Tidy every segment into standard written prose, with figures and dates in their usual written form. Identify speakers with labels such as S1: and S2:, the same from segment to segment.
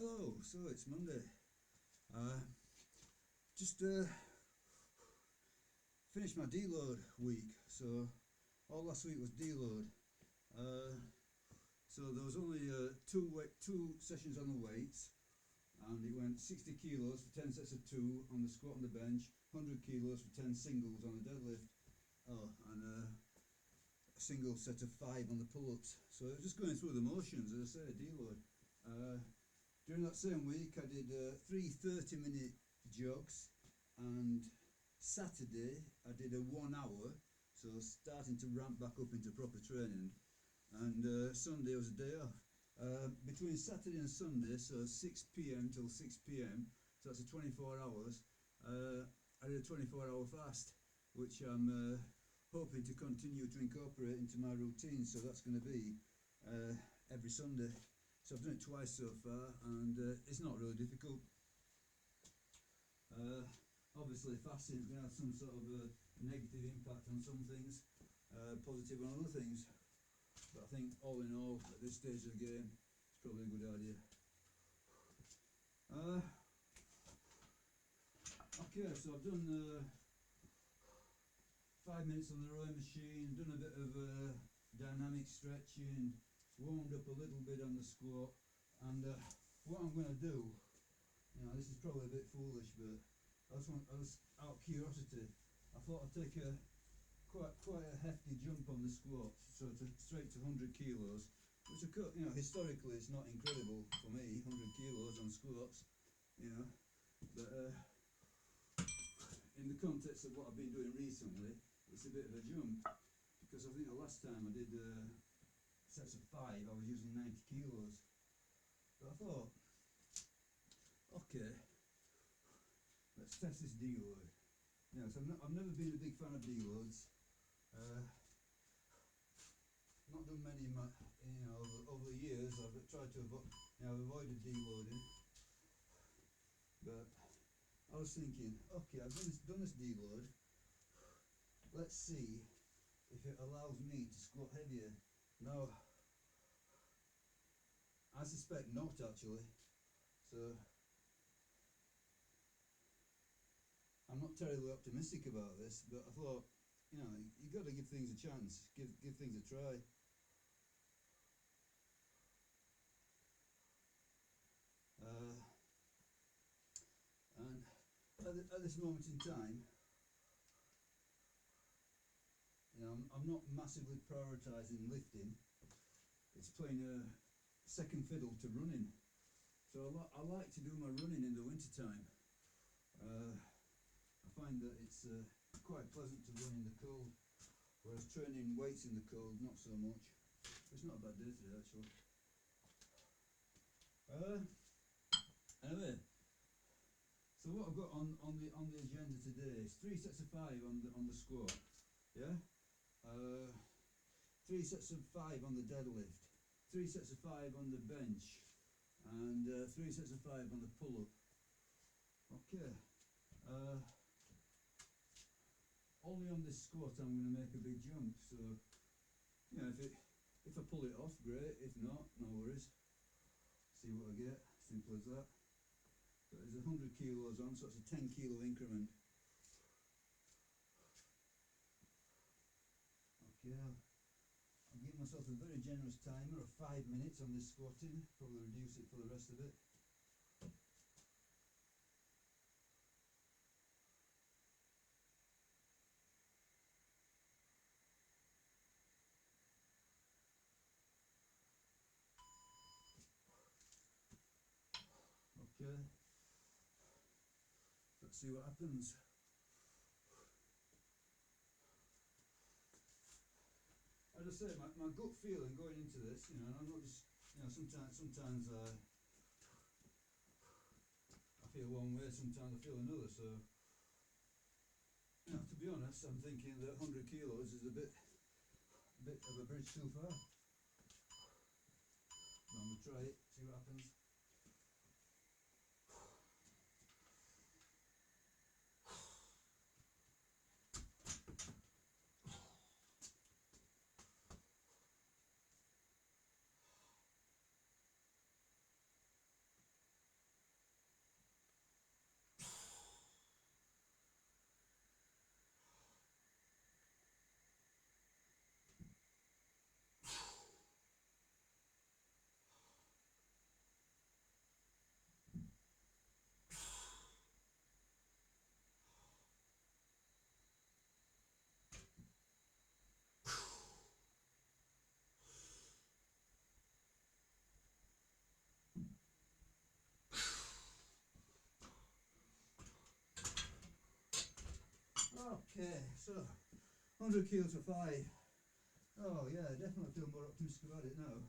S1: Hello, so it's Monday. Just finished my deload week, so all last week was deload. Uh, so there was only two sessions on the weights, and it went 60 kilos for 10 sets of two on the squat and the bench, 100 kilos for 10 singles on the deadlift, and a single set of 5 on the pull-ups. So just going through the motions, as I say, deload. During that same week, I did 3 30-minute jogs, and Saturday I did a 1 hour, so starting to ramp back up into proper training. And Sunday was a day off. Between Saturday and Sunday, so 6 p.m. till 6 p.m, so that's a 24 hours, I did a 24-hour fast, which I'm hoping to continue to incorporate into my routine, so that's going to be every Sunday. So I've done it twice so far, and it's not really difficult. Obviously fasting is going to have some sort of a negative impact on some things, positive on other things, but I think all in all at this stage of the game it's probably a good idea. Okay, so I've done 5 minutes on the rowing machine, done a bit of dynamic stretching, warmed up a little bit on the squat, and what I'm going to do, this is probably a bit foolish, but I was out of curiosity, I thought I'd take quite a hefty jump on the squat, so straight to 100 kilos, which historically it's not incredible for me, 100 kilos on squats, but in the context of what I've been doing recently, it's a bit of a jump, because I think the last time I did sets of 5, I was using 90 kilos, but I thought, okay, let's test this deload. So I've never been a big fan of deloads. Not done many in my, over the years. I've tried to I've avoided deloading, but I was thinking, okay, I've done this deload. Let's see if it allows me to squat heavier. Now, I suspect not actually. So I'm not terribly optimistic about this, but I thought, you got to give things a chance, give things a try. And at this moment in time, I'm not massively prioritising lifting. It's playing a second fiddle to running. So I like to do my running in the winter time. I find that it's quite pleasant to run in the cold, whereas training weights in the cold, not so much. It's not a bad day today actually. Anyway, so what I've got on the agenda today is 3 sets of 5 on the squat, yeah. 3 sets of 5 on the deadlift, 3 sets of 5 on the bench, and 3 sets of 5 on the pull-up. Okay. Only on this squat I'm going to make a big jump, so if I pull it off, great. If not, no worries. See what I get. Simple as that. But there's 100 kilos on, so it's a 10 kilo increment. Okay, I'll give myself a very generous timer of 5 minutes on this squatting. Probably reduce it for the rest of it. Okay, let's see what happens. As I say, my gut feeling going into this, and I'm not just, sometimes I feel one way, sometimes I feel another, so, to be honest, I'm thinking that 100 kilos is a bit of a bridge too far. But I'm going to try it, see what happens. So 100 kilos for 5. Oh yeah, definitely feel more optimistic about it now.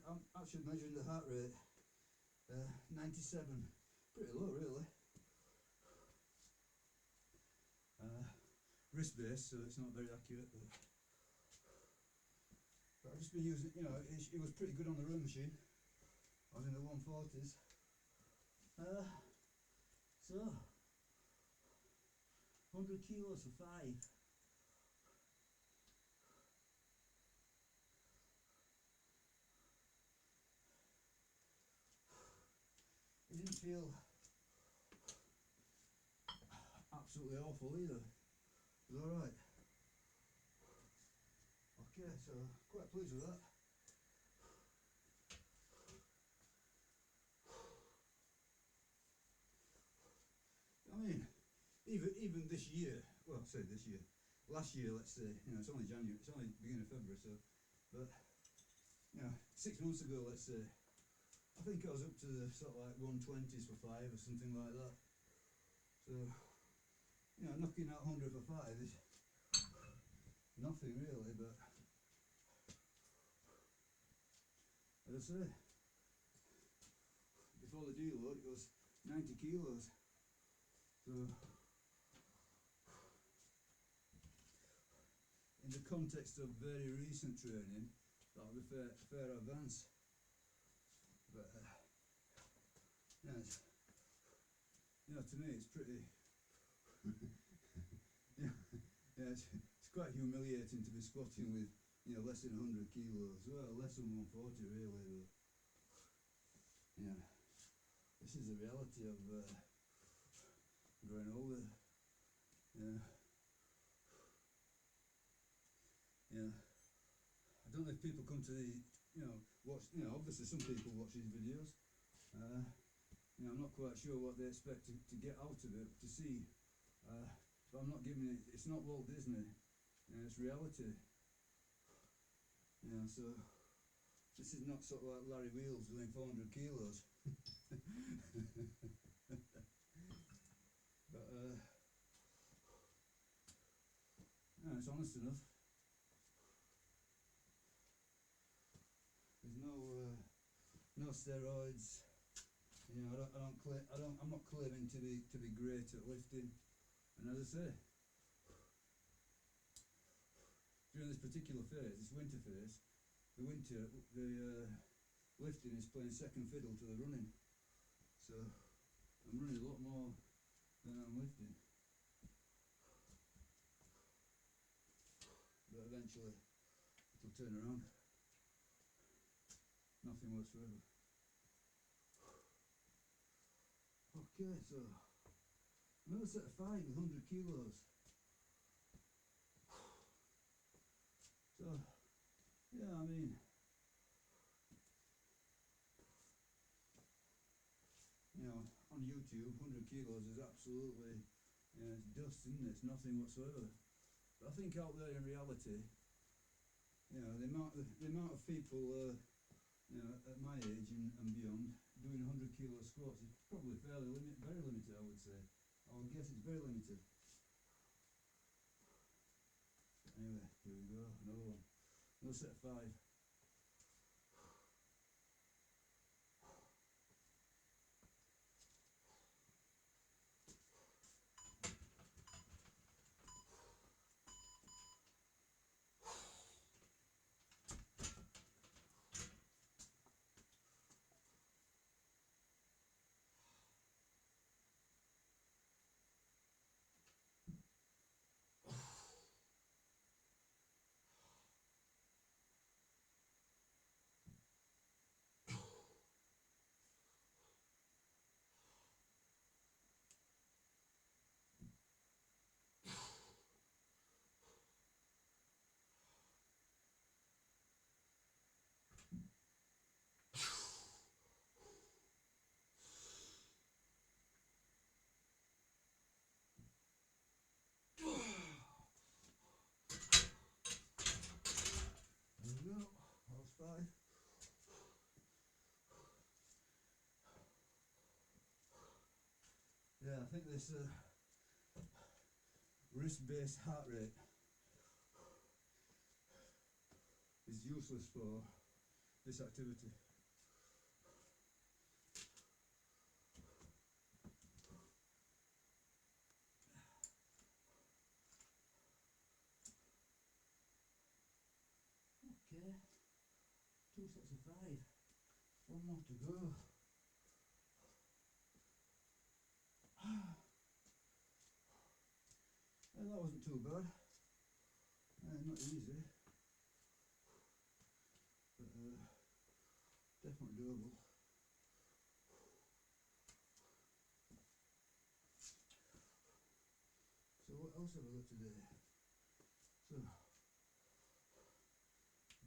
S1: I'm actually measuring the heart rate. 97. Pretty low really. Wrist based, so it's not very accurate, but I've just been using, you know, it was pretty good on the row machine. I was in the 140s. So 100 kilos for 5. It didn't feel absolutely awful either. It was alright. Okay, so quite pleased with that. I mean, even this year, well, say this year, last year, let's say, you know, it's only January, it's only beginning of February, so, but, you know, 6 months ago, let's say, I think I was up to the sort of like 120s for 5 or something like that. So, you know, knocking out 100 for 5 is nothing really, but as I say, before the deload it was 90 kilos. So, in the context of very recent training, that'll be fair advance. But, yeah, you know, to me it's pretty, yeah, it's quite humiliating to be squatting with, you know, less than 100 kilos. Well, less than 140 really, but, yeah, this is the reality of growing older. Yeah. Yeah. I don't know if people come to the, you know, watch, you know, obviously some people watch these videos. You know, I'm not quite sure what they expect to get out of it, to see. But I'm not giving it, it's not Walt Disney, you know, it's reality. Yeah, so this is not sort of like Larry Wheels doing 400 kilos. But, yeah, it's honest enough. There's no steroids. You know, I'm not claiming to be great at lifting. And as I say, during this particular phase, this winter phase, the lifting is playing second fiddle to the running. So I'm running a lot more than I'm lifting. But eventually it'll turn around. Nothing whatsoever. Okay, so another set of 5 with 100 kilos. So, yeah, I mean, you know, on YouTube, 100 kilos is absolutely, you know, it's dust, isn't it? It's nothing whatsoever. But I think out there in reality, you know, the amount of people, you know, at my age and beyond, doing 100 kilo squats is probably very limited, I would say. I would guess it's very limited. Anyway, here we go, another one. Another set of 5. think this wrist-based heart rate is useless for this activity. Okay, 2 sets of 5, 1 more to go. Well, that wasn't too bad. Not easy, but definitely doable. So what else have I got today? So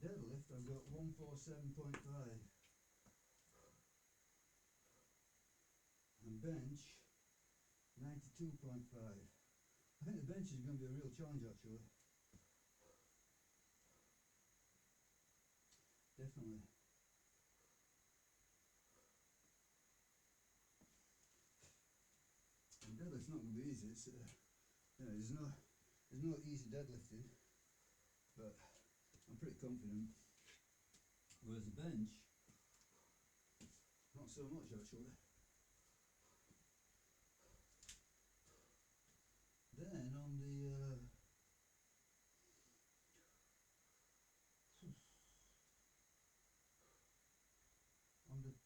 S1: deadlift, I've got 147.5, and bench 92.5. I think the bench is going to be a real challenge actually. Definitely. And deadlift's not going to be easy. It's there's no easy deadlifting, but I'm pretty confident. Whereas the bench, not so much actually. Then on the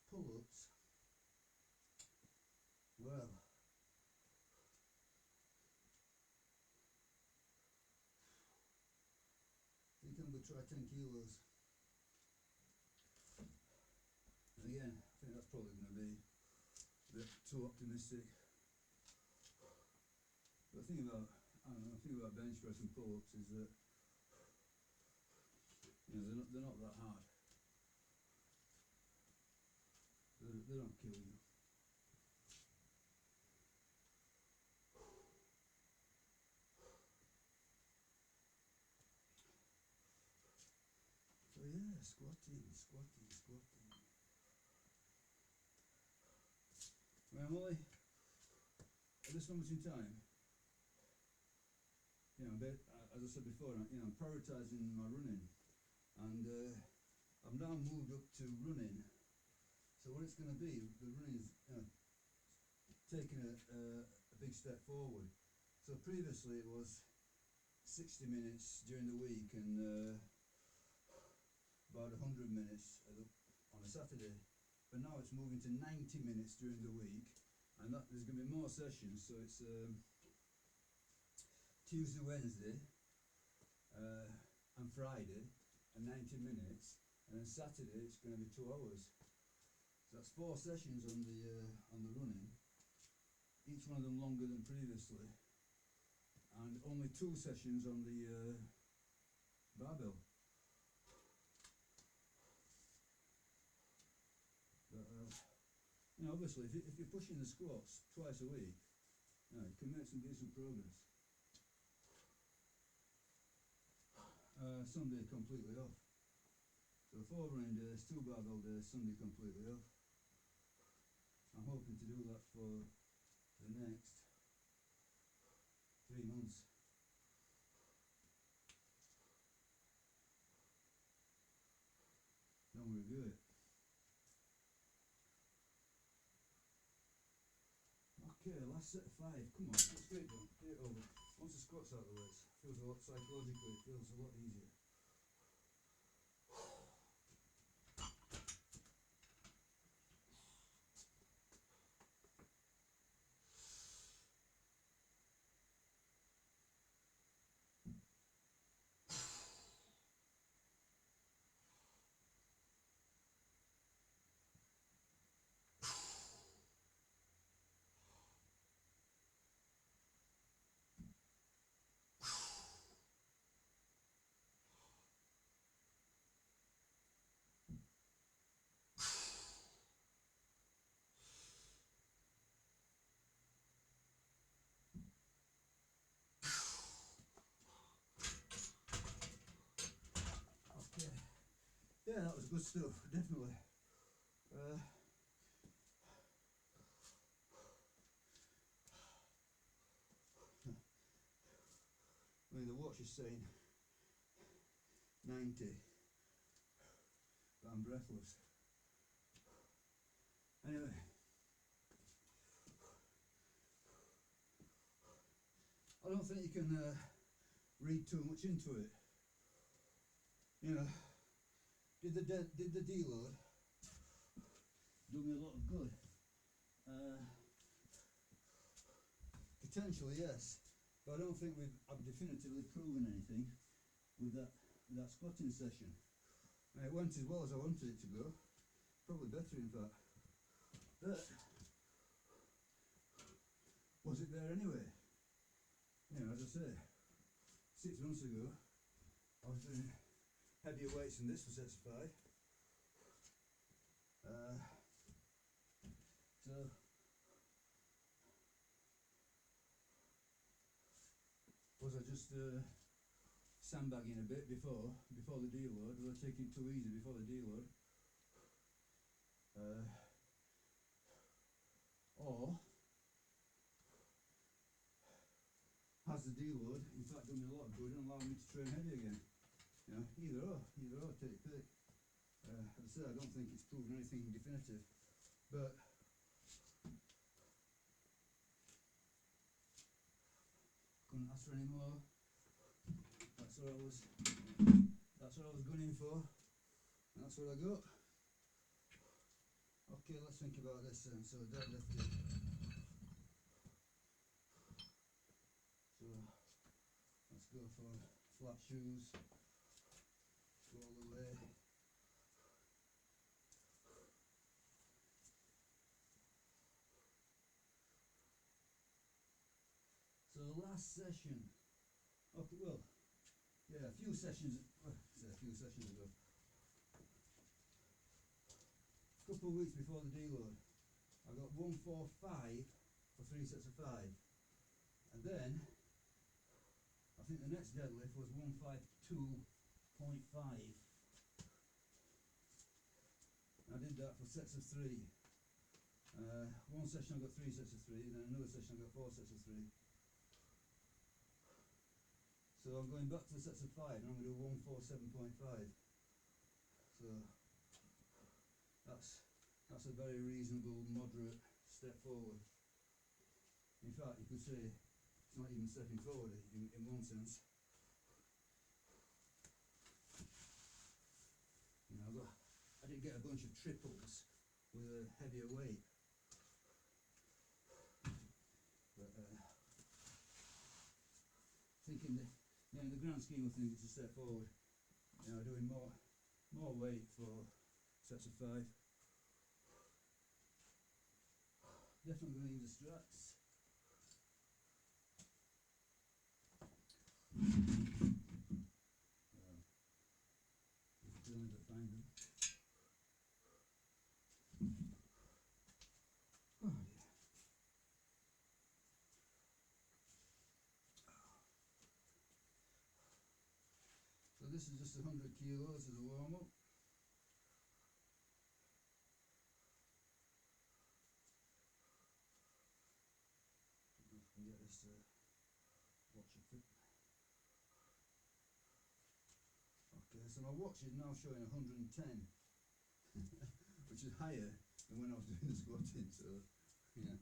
S1: pull-ups, well, I think I'm going to try 10 kilos. And again, I think that's probably going to be a bit too optimistic. But the thing about, bench press and pull-ups is that, they're not that hard. They don't kill you. So yeah, squatting. Well, I'm only, at this moment in time, as I said before, I'm prioritising my running, and I've now moved up to running. So what it's going to be, the running's taking a big step forward. So previously it was 60 minutes during the week and about 100 minutes on a Saturday, but now it's moving to 90 minutes during the week, and there's going to be more sessions. So it's Tuesday, Wednesday, and Friday, and 90 minutes, and then Saturday it's going to be 2 hours. So that's 4 sessions on the running, each one of them longer than previously, and only 2 sessions on the barbell. But obviously, if you're pushing the squats twice a week, you can make some decent progress. Sunday completely off. So 4 running days, 2 barbell days, Sunday completely off. I'm hoping to do that for the next 3 months. Then we'll review it. Okay, last set of 5. Come on, let's get it done. Get it over. Once the squats out of the way, it feels a lot psychologically. It feels a lot easier. Okay. Yeah, that was good stuff, definitely. unfortunately the watch is saying 90, but I'm breathless. Anyway, I don't think you can read too much into it. You know, did the deload do me a lot of good? Potentially, yes, but I don't think I've definitively proven anything with that squatting session. It went as well as I wanted it to go, probably better in fact. But was it there anyway? You know, as I say, 6 months ago I was doing heavier weights than this for sets of 5. So was I just sandbagging a bit before the deload? Was I taking it too easy before the deload? Or has the deload in fact done me a lot of good and allowed me to train heavy again? You know, either or, take your pick. As I say, I don't think it's proven anything definitive, but couldn't ask for any more. That's what I was gunning for, and that's what I got. Okay, let's think about this then. So deadlifting. So let's go for flat shoes. Go all the way. So last session. Okay, well, yeah, a few sessions ago. A couple of weeks before the deload, I got 145 for 3 sets of 5, and then I think the next deadlift was 152.5. I did that for sets of 3. One session I got 3 sets of 3, then another session I got 4 sets of 3. So I'm going back to the sets of 5 and I'm going to do 147.5. So that's a very reasonable, moderate step forward. In fact, you could say it's not even stepping forward in one sense. You know, I did get a bunch of triples with a heavier weight, but thinking that, you know, in the grand scheme of things, it's a step forward. You know, doing more weight for sets of 5. Definitely going to use the straps. Still need to find them. Oh dear. So this is just 100 kilos as a warm-up. Get this watch a fit. Okay, so my watch is now showing 110, which is higher than when I was doing the squatting. So yeah.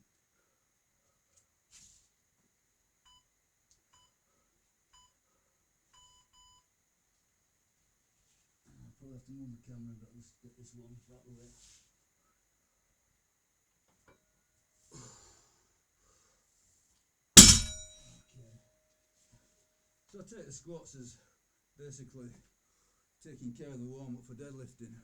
S1: I'll probably have to move the camera and get this one out of the way. So I take the squats as basically taking care of the warm-up for deadlifting.